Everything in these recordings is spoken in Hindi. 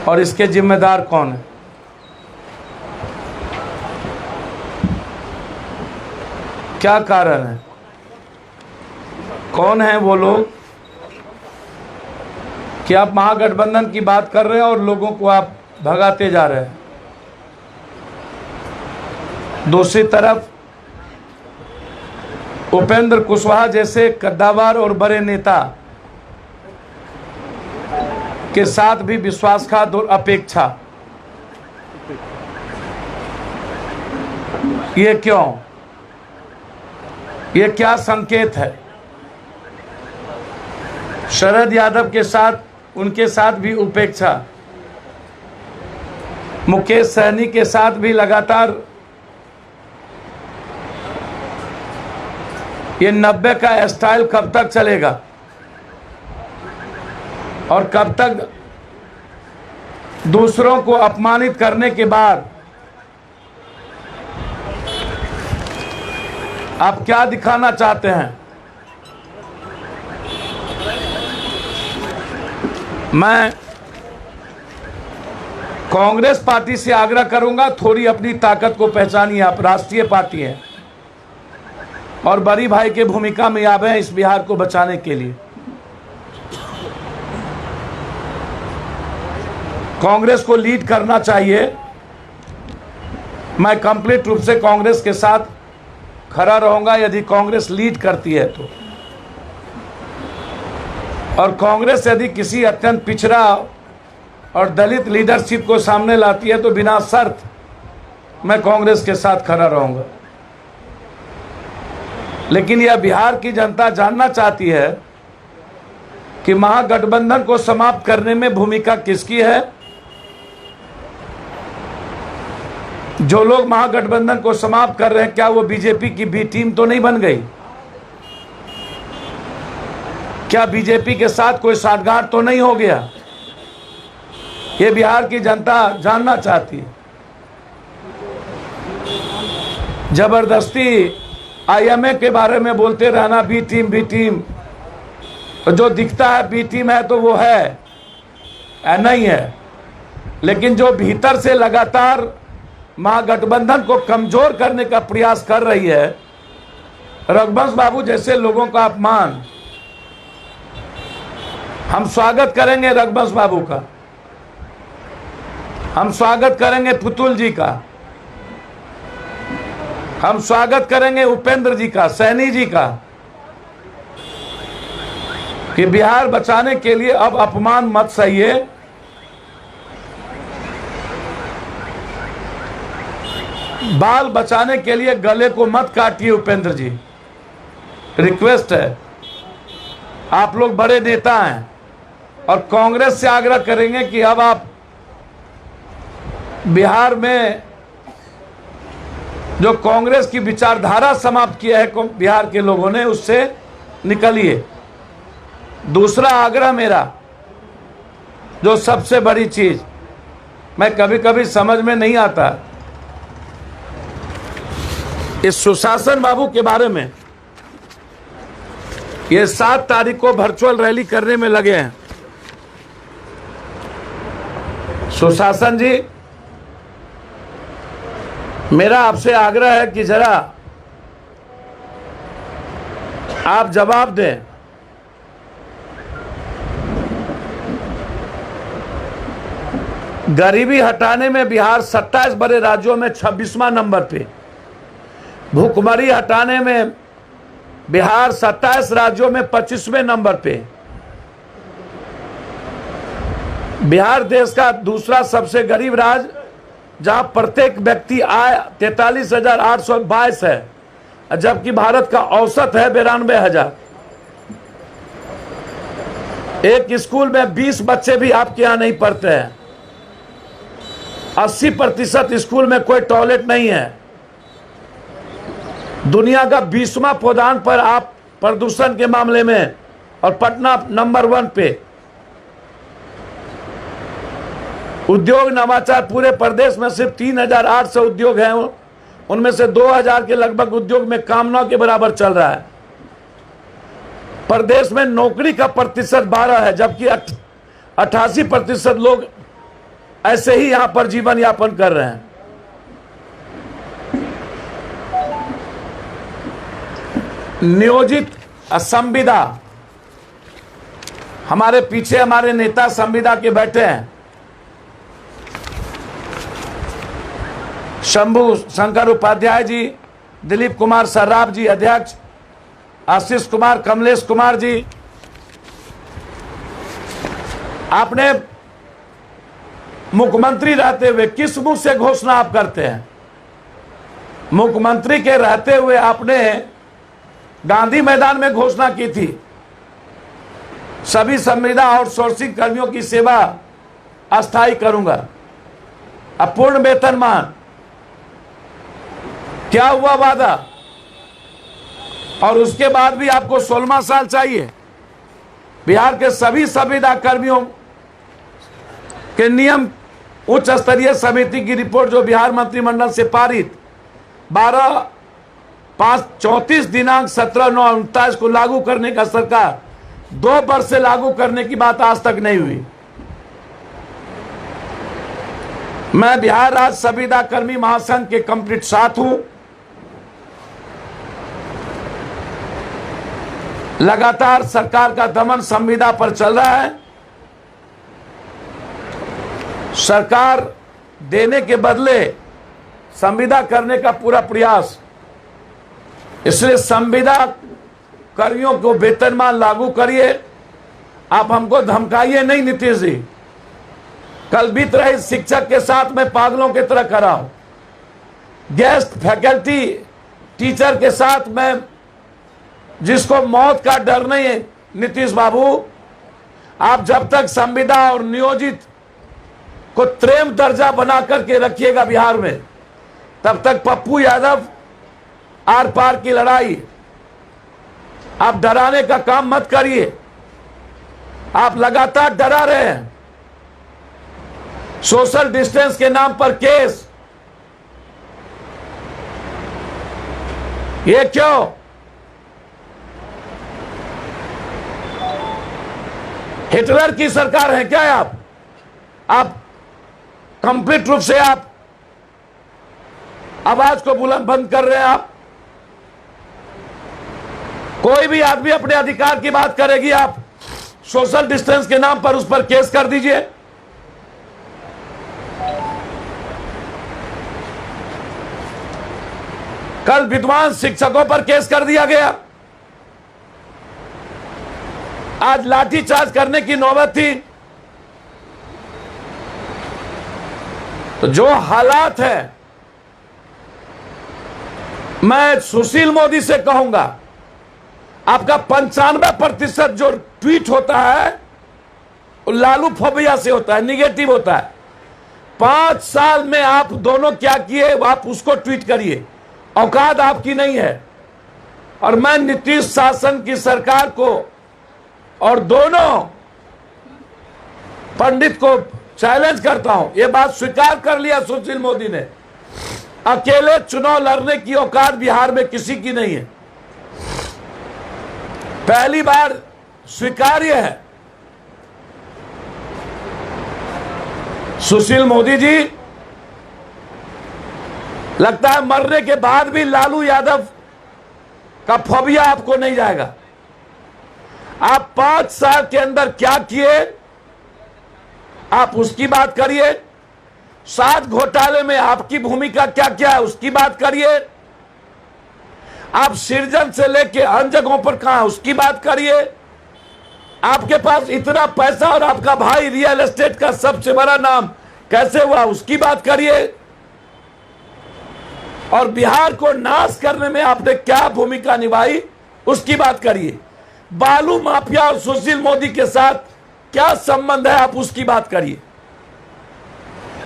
और इसके जिम्मेदार कौन है? क्या कारण है? कौन है वो लोग कि आप महागठबंधन की बात कर रहे हैं और लोगों को आप भगाते जा रहे हैं? दूसरी तरफ उपेंद्र कुशवाहा जैसे कद्दावर और बड़े नेता के साथ भी विश्वासघात और अपेक्षा, ये क्यों? ये क्या संकेत है? शरद यादव के साथ, उनके साथ भी उपेक्षा, मुकेश सहनी के साथ भी लगातार ये 90 का स्टाइल कब तक चलेगा और कब तक दूसरों को अपमानित करने के बाद आप क्या दिखाना चाहते हैं? मैं कांग्रेस पार्टी से आग्रह करूंगा, थोड़ी अपनी ताकत को पहचानिए। आप राष्ट्रीय पार्टी है और बड़ी भाई के भूमिका में आप हैं इस बिहार को बचाने के लिए। कांग्रेस को लीड करना चाहिए। मैं कंप्लीट रूप से कांग्रेस के साथ खड़ा रहूंगा यदि कांग्रेस लीड करती है तो। और कांग्रेस यदि किसी अत्यंत पिछड़ा और दलित लीडरशिप को सामने लाती है तो बिना शर्त मैं कांग्रेस के साथ खड़ा रहूंगा। लेकिन यह बिहार की जनता जानना चाहती है कि महागठबंधन को समाप्त करने में भूमिका किसकी है। जो लोग महागठबंधन को समाप्त कर रहे हैं, क्या वो बीजेपी की बी टीम तो नहीं बन गई? क्या बीजेपी के साथ कोई साठगांठ तो नहीं हो गया? ये बिहार की जनता जानना चाहती है। जबरदस्ती आईएमए के बारे में बोलते रहना, बी टीम, तो जो दिखता है बी टीम है तो वो है, नहीं है। लेकिन जो भीतर से लगातार महागठबंधन को कमजोर करने का प्रयास कर रही है, रघुवंश बाबू जैसे लोगों का अपमान, हम स्वागत करेंगे रघुवंश बाबू का, हम स्वागत करेंगे पुतुल जी का, हम स्वागत करेंगे उपेंद्र जी का, सैनी जी का, कि बिहार बचाने के लिए अब अपमान मत सहिए। बाल बचाने के लिए गले को मत काटिए उपेंद्र जी, रिक्वेस्ट है। आप लोग बड़े नेता हैं और कांग्रेस से आग्रह करेंगे कि अब आप बिहार में जो कांग्रेस की विचारधारा समाप्त किया है बिहार के लोगों ने, उससे निकलिए। दूसरा आग्रह मेरा, जो सबसे बड़ी चीज मैं कभी कभी समझ में नहीं आता, इस सुशासन बाबू के बारे में, ये 7 तारीख को वर्चुअल रैली करने में लगे हैं। सुशासन जी, मेरा आपसे आग्रह है कि जरा आप जवाब दें। गरीबी हटाने में बिहार 27 बड़े राज्यों में 26वां नंबर पे, भूखमरी हटाने में बिहार 27 राज्यों में 25वें नंबर पे, बिहार देश का दूसरा सबसे गरीब राज्य, जहां प्रत्येक व्यक्ति आय 43,822 है, जबकि भारत का औसत है 92,000। एक स्कूल में 20 बच्चे भी आपके यहाँ नहीं पढ़ते हैं। 80% स्कूल में कोई टॉयलेट नहीं है। दुनिया का 20वां पदान पर आप प्रदूषण के मामले में, और पटना नंबर 1 पे। उद्योग नवाचार, पूरे प्रदेश में सिर्फ 3,800 उद्योग हैं, उनमें से 2,000 के लगभग उद्योग में काम न के बराबर चल रहा है। प्रदेश में नौकरी का प्रतिशत 12 है, जबकि 88% लोग ऐसे ही यहां पर जीवन यापन कर रहे हैं। नियोजित संविदा, हमारे पीछे हमारे नेता संविदा के बैठे हैं, शंभू शंकर उपाध्याय जी, दिलीप कुमार सर्राफ जी अध्यक्ष, आशीष कुमार, कमलेश कुमार जी। आपने मुख्यमंत्री रहते हुए किस मुंह से घोषणा आप करते हैं? मुख्यमंत्री के रहते हुए आपने गांधी मैदान में घोषणा की थी, सभी संविदा आउटसोर्सिंग कर्मियों की सेवा अस्थायी करूंगा, अपूर्ण वेतनमान। क्या हुआ वादा? और उसके बाद भी आपको 16वां साल चाहिए। बिहार के सभी संविदा कर्मियों के नियम उच्च स्तरीय समिति की रिपोर्ट जो बिहार मंत्रिमंडल से पारित 12/5/34 दिनांक 17/9/29 को लागू करने का सरकार 2 वर्ष से लागू करने की बात आज तक नहीं हुई। मैं बिहार राज्य संविदा कर्मी महासंघ के कंप्लीट साथ हूं। लगातार सरकार का दमन संविदा पर चल रहा है। सरकार देने के बदले संविदा करने का पूरा प्रयास, इसलिए संविदा कर्मियों को वेतनमान लागू करिए। आप हमको धमकाइए नहीं नीतीश जी। कल बीत रहे शिक्षक के साथ में पागलों की तरह खड़ा हूं। गेस्ट फैकल्टी टीचर के साथ में जिसको मौत का डर नहीं है, नीतीश बाबू, आप जब तक संविदा और नियोजित को प्रेम दर्जा बना करके रखिएगा बिहार में, तब तक पप्पू यादव आर पार की लड़ाई। आप डराने का काम मत करिए। आप लगातार डरा रहे हैं। सोशल डिस्टेंस के नाम पर केस, ये क्यों? हिटलर की सरकार है क्या आप कंप्लीट रूप से आप आवाज को बुलंद बंद कर रहे हैं। आप कोई भी आदमी अपने अधिकार की बात करेगी, आप सोशल डिस्टेंस के नाम पर उस पर केस कर दीजिए। कल विद्वान शिक्षकों पर केस कर दिया गया। आज लाठीचार्ज करने की नौबत थी। तो जो हालात है, मैं सुशील मोदी से कहूंगा, आपका 95% जो ट्वीट होता है वो लालू फोबिया से होता है, निगेटिव होता है। 5 साल में आप दोनों क्या किए आप उसको ट्वीट करिए। औकात आपकी नहीं है। और मैं नीतीश शासन की सरकार को और दोनों पंडित को चैलेंज करता हूं। यह बात स्वीकार कर लिया सुशील मोदी ने, अकेले चुनाव लड़ने की औकात बिहार में किसी की नहीं है। पहली बार स्वीकार्य है। सुशील मोदी जी, लगता है मरने के बाद भी लालू यादव का फोबिया आपको नहीं जाएगा। आप 5 साल के अंदर क्या किए आप उसकी बात करिए। 7 घोटाले में आपकी भूमिका क्या क्या है उसकी बात करिए। आप सृजन से लेके अन्य जगहों पर कहां उसकी बात करिए। आपके पास इतना पैसा और आपका भाई रियल एस्टेट का सबसे बड़ा नाम कैसे हुआ उसकी बात करिए। और बिहार को नाश करने में आपने क्या भूमिका निभाई उसकी बात करिए। बालू माफिया और सुशील मोदी के साथ क्या संबंध है आप उसकी बात करिए।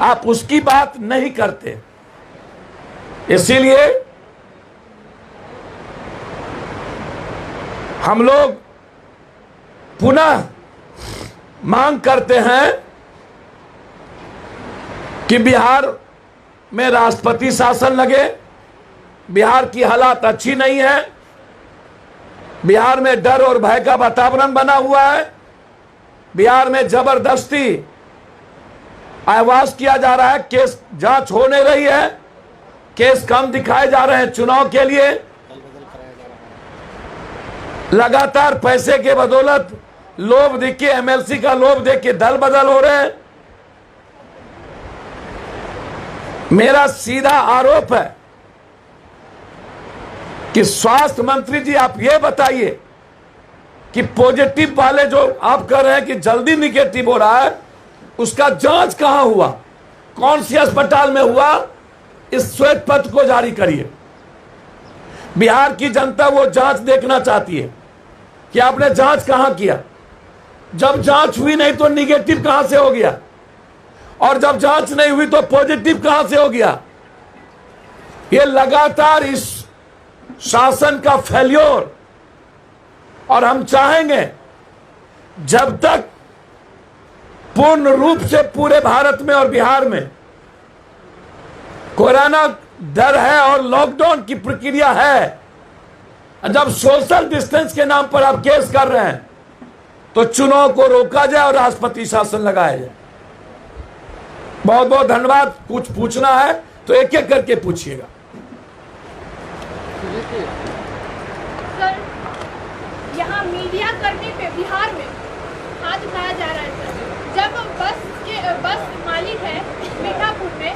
आप उसकी बात नहीं करते। इसीलिए हम लोग पुनः मांग करते हैं कि बिहार में राष्ट्रपति शासन लगे। बिहार की हालात अच्छी नहीं है। बिहार में डर और भय का वातावरण बना हुआ है। बिहार में जबरदस्ती आवाज किया जा रहा है, केस जांच हो नहीं रही है, केस कम दिखाए जा रहे हैं चुनाव के लिए, लगातार पैसे के बदौलत लोभ देख के, एमएलसी का लोभ देख के दल बदल हो रहे हैं। मेरा सीधा आरोप है कि स्वास्थ्य मंत्री जी आप ये बताइए कि पॉजिटिव वाले जो आप कह रहे हैं कि जल्दी निगेटिव हो रहा है, उसका जांच कहां हुआ, कौन सी अस्पताल में हुआ, इस श्वेत पत्र को जारी करिए। बिहार की जनता वो जांच देखना चाहती है कि आपने जांच कहां किया। जब जांच हुई नहीं तो निगेटिव कहां से हो गया, और जब जांच नहीं हुई तो पॉजिटिव कहां से हो गया। ये लगातार इस शासन का फेल्योर, और हम चाहेंगे जब तक पूर्ण रूप से पूरे भारत में और बिहार में कोरोना डर है और लॉकडाउन की प्रक्रिया है, जब सोशल डिस्टेंस के नाम पर आप केस कर रहे हैं तो चुनाव को रोका जाए और राष्ट्रपति शासन लगाया जाए। बहुत बहुत धन्यवाद। कुछ पूछना है तो एक एक करके पूछिएगा। सर, यहाँ मीडिया कर्मी पे बिहार में हाथ उठाया जा रहा है सर। जब बस मालिक है मीठापुर में,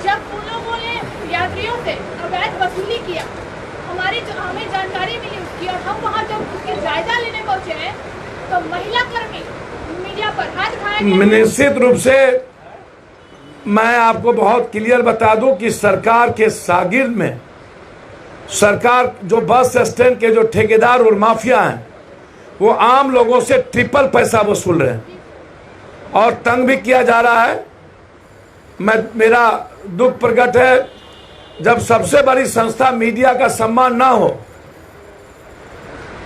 जब उन लोगों ने यात्रियों से अवैध वसूली किया, हमें जानकारी मिली उसकी, और हम वहाँ जब उसकी जायजा लेने पहुंचे हैं तो महिला कर्मी मीडिया पर हाथ उठाया गया। निश्चित रूप से मैं आपको बहुत क्लियर बता दूं कि सरकार के शागिर्द में, सरकार जो बस स्टैंड के जो ठेकेदार और माफिया हैं, वो आम लोगों से ट्रिपल पैसा वसूल रहे हैं और तंग भी किया जा रहा है। मेरा दुख प्रकट है, जब सबसे बड़ी संस्था मीडिया का सम्मान ना हो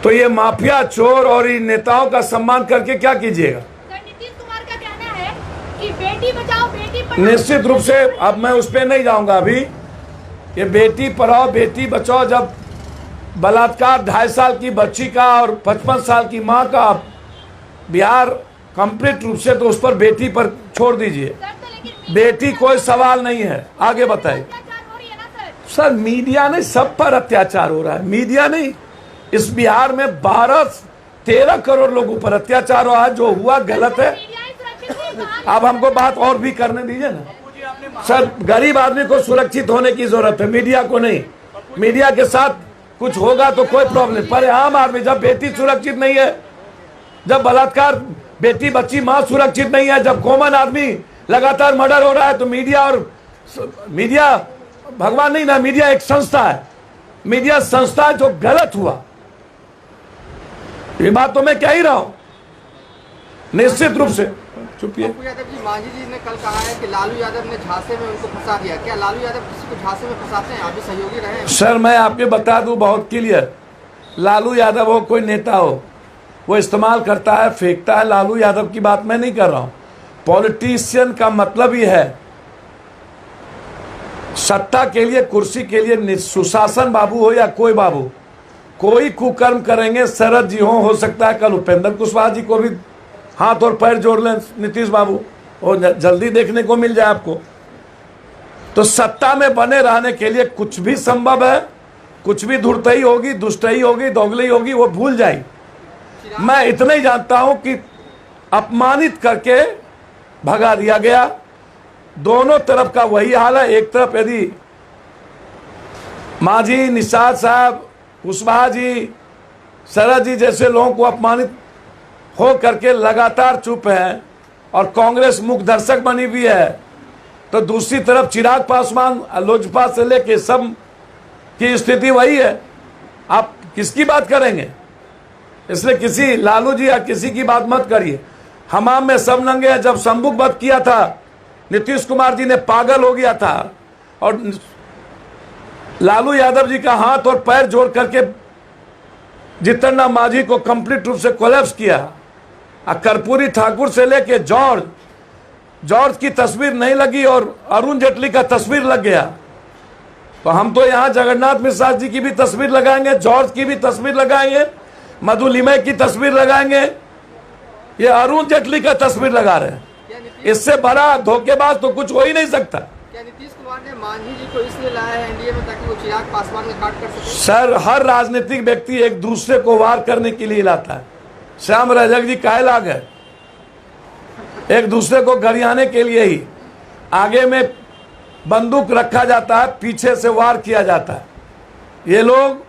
तो ये माफिया, चोर और इन नेताओं का सम्मान करके क्या कीजिएगा। नीतीश कुमार का कहना है कि बेटी बचाओ बेटी पढ़ाओ। निश्चित रूप से अब मैं उस पर नहीं जाऊंगा अभी। ये बेटी पढ़ाओ बेटी बचाओ, जब बलात्कार 2.5 साल की बच्ची का और 55 साल की मां का बिहार कंप्लीट रूप से, तो उस पर बेटी पर छोड़ दीजिए। बेटी कोई सवाल नहीं है। आगे बताइए। सर मीडिया नहीं, सब पर अत्याचार हो रहा है। मीडिया नहीं, इस बिहार में 12-13 करोड़ लोगों पर अत्याचार हो रहा है। जो हुआ गलत है। अब हमको बात और भी करने दीजिए ना। सर गरीब आदमी को सुरक्षित होने की जरूरत है, मीडिया को नहीं। मीडिया के साथ कुछ होगा तो कोई प्रॉब्लम, पर आम आदमी, जब बेटी सुरक्षित नहीं है, जब बलात्कार बेटी बच्ची मां सुरक्षित नहीं है, जब कॉमन आदमी लगातार मर्डर हो रहा है, तो मीडिया भगवान नहीं ना, मीडिया एक संस्था है। मीडिया संस्था जो गलत हुआ, ये बात तो मैं कह ही रहा हूं निश्चित रूप से। चुपिए। पप्पू यादव जी, मांझी जी ने कल कहा है कि लालू यादव ने झांसे में उनको फंसा दिया। क्या लालू यादव किसी को झांसे में फंसाते हैं? आप भी सहयोगी रहे हैं। सर मैं आपको बता दूं बहुत क्लियर, लालू यादव हो कोई नेता हो, वो इस्तेमाल करता है, फेंकता है। लालू यादव की बात मैं नहीं कर रहा हूं। पॉलिटिशियन का मतलब ही है सत्ता के लिए, कुर्सी के लिए, सुशासन बाबू हो या कोई बाबू, कोई कुकर्म करेंगे। शरद जी हो सकता है कल उपेंद्र कुशवाहा जी को भी हाथ और पैर जोड़ लें नीतीश बाबू, और जल्दी देखने को मिल जाए आपको। तो सत्ता में बने रहने के लिए कुछ भी संभव है, कुछ भी धुरतई होगी, दुष्टई होगी, दोगली होगी, वो भूल जाए। मैं इतना ही जानता हूं कि अपमानित करके भगा दिया गया। दोनों तरफ का वही हाल है। एक तरफ यदि मांझी, निषाद साहब, कुशवाहा जी, शरद जी जैसे लोगों को अपमानित हो करके लगातार चुप है और कांग्रेस मुख्य दर्शक बनी हुई है, तो दूसरी तरफ चिराग पासवान, लोजपा से लेके सब की स्थिति वही है। आप किसकी बात करेंगे? इसलिए किसी लालू जी या किसी की बात मत करिए। हमाम में सब नंगे हैं। जब संबुक वध किया था, नीतीश कुमार जी ने पागल हो गया था और लालू यादव जी का हाथ और पैर जोड़ करके जितन मांझी को कंप्लीट रूप से कोलैप्स किया। कर्पूरी ठाकुर से लेके जॉर्ज की तस्वीर नहीं लगी और अरुण जेटली का तस्वीर लग गया। तो हम तो यहाँ जगन्नाथ मिश्रा जी की भी तस्वीर लगाएंगे, जॉर्ज की भी तस्वीर लगाएंगे, मधुलिमय की तस्वीर लगाएंगे, ये अरुण जेटली का तस्वीर लगा रहे हैं। इससे बड़ा धोखेबाज तो कुछ हो ही नहीं सकता। क्या नीतीश कुमार ने मांझी जी को इसलिए लाया है एनडीए में ताकि वो चिराग पासवान का काट कर सके? सर, हर राजनीतिक व्यक्ति एक दूसरे को वार करने के लिए लाता है। श्याम रजक जी काहे ला गए? एक दूसरे को गरियाने के लिए ही। आगे में बंदूक रखा जाता है, पीछे से वार किया जाता है। ये लोग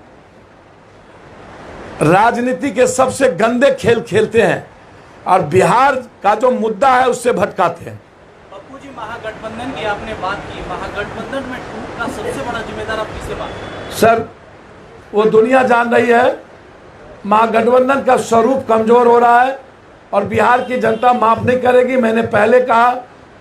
राजनीति के सबसे गंदे खेल खेलते हैं और बिहार का जो मुद्दा है उससे भटकाते हैं। पप्पू जी, महागठबंधन की आपने बात की, महागठबंधन में टूट का सबसे बड़ा जिम्मेदार आप किसे मानते हैं? सर, वो दुनिया जान रही है महागठबंधन का स्वरूप कमजोर हो रहा है और बिहार की जनता माफ नहीं करेगी। मैंने पहले कहा,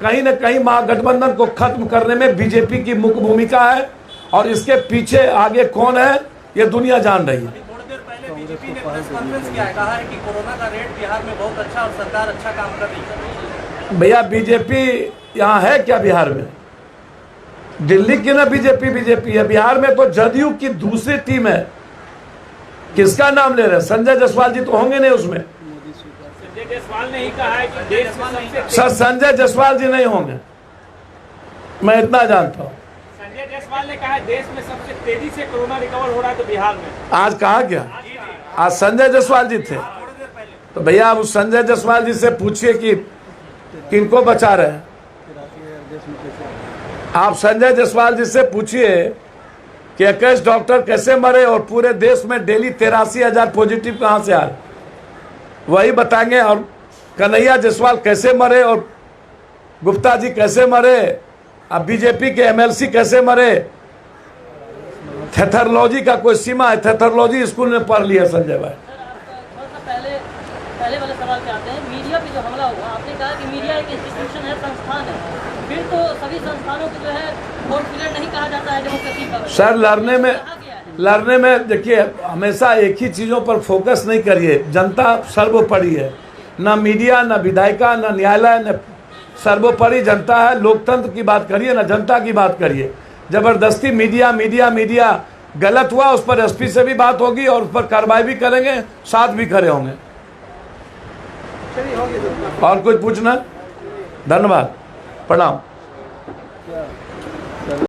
कहीं न कहीं महागठबंधन को खत्म करने में बीजेपी की मुख्य भूमिका है और इसके पीछे आगे कौन है ये दुनिया जान रही है। थोड़ी देर पहले बीजेपी ने प्रेस कॉन्फ्रेंस किया है, कहा है कि कोरोना का रेट बिहार में बहुत अच्छा और सरकार अच्छा काम कर रही है। भैया, बीजेपी यहाँ है क्या बिहार में? दिल्ली की ना बीजेपी है। बिहार में तो जदयू की दूसरी टीम है। किसका नाम ले रहे हैं? संजय जायसवाल जी तो होंगे नहीं उसमें। संजय जायसवाल ने ही कहा है कि देश में सबसे सर, संजय जायसवाल जी नहीं होंगे, मैं इतना जानता हूँ। संजय जायसवाल ने कहा है देश में सबसे तेजी से कोरोना रिकवर हो रहा है तो बिहार में। आज कहा क्या? आज संजय जायसवाल जी थे। तो भैया, आप उस संजय जायसवाल जी से पूछिए कि किनको बचा रहे हैं। आप संजय जायसवाल जी से पूछिए कि 21 डॉक्टर कैसे मरे और पूरे देश में डेली 83,000 पॉजिटिव कहां से आए, वही बताएंगे। और कन्हैया जायसवाल कैसे मरे और गुप्ता जी कैसे मरे, अब बीजेपी के एमएलसी कैसे मरे। थेथरोलॉजी का कोई सीमा है? थेथरोलॉजी स्कूल में पढ़ लिया संजय भाई। पहले वाले सवाल पे आते हैं। मीडिया पे जो हमला हुआ, आपने कहा कि मीडिया एक इंस्टीट्यूशन है, संस्थान है, फिर तो सभी संस्थानों को जो है वोट फिलर नहीं कहा जाता है डेमोक्रेसी का। सर, लड़ने में देखिए, हमेशा एक ही चीज़ों पर फोकस नहीं करिए। जनता सर्वोपरि है, ना मीडिया, ना विधायिका, ना न्यायालय, न सर्वोपरि जनता है। लोकतंत्र की बात करिए, ना जनता की बात करिए। जबरदस्ती मीडिया गलत हुआ, उस पर एसपी से भी बात होगी और उस पर कार्रवाई भी करेंगे, साथ भी खड़े होंगे। और कुछ पूछना? धन्यवाद, प्रणाम।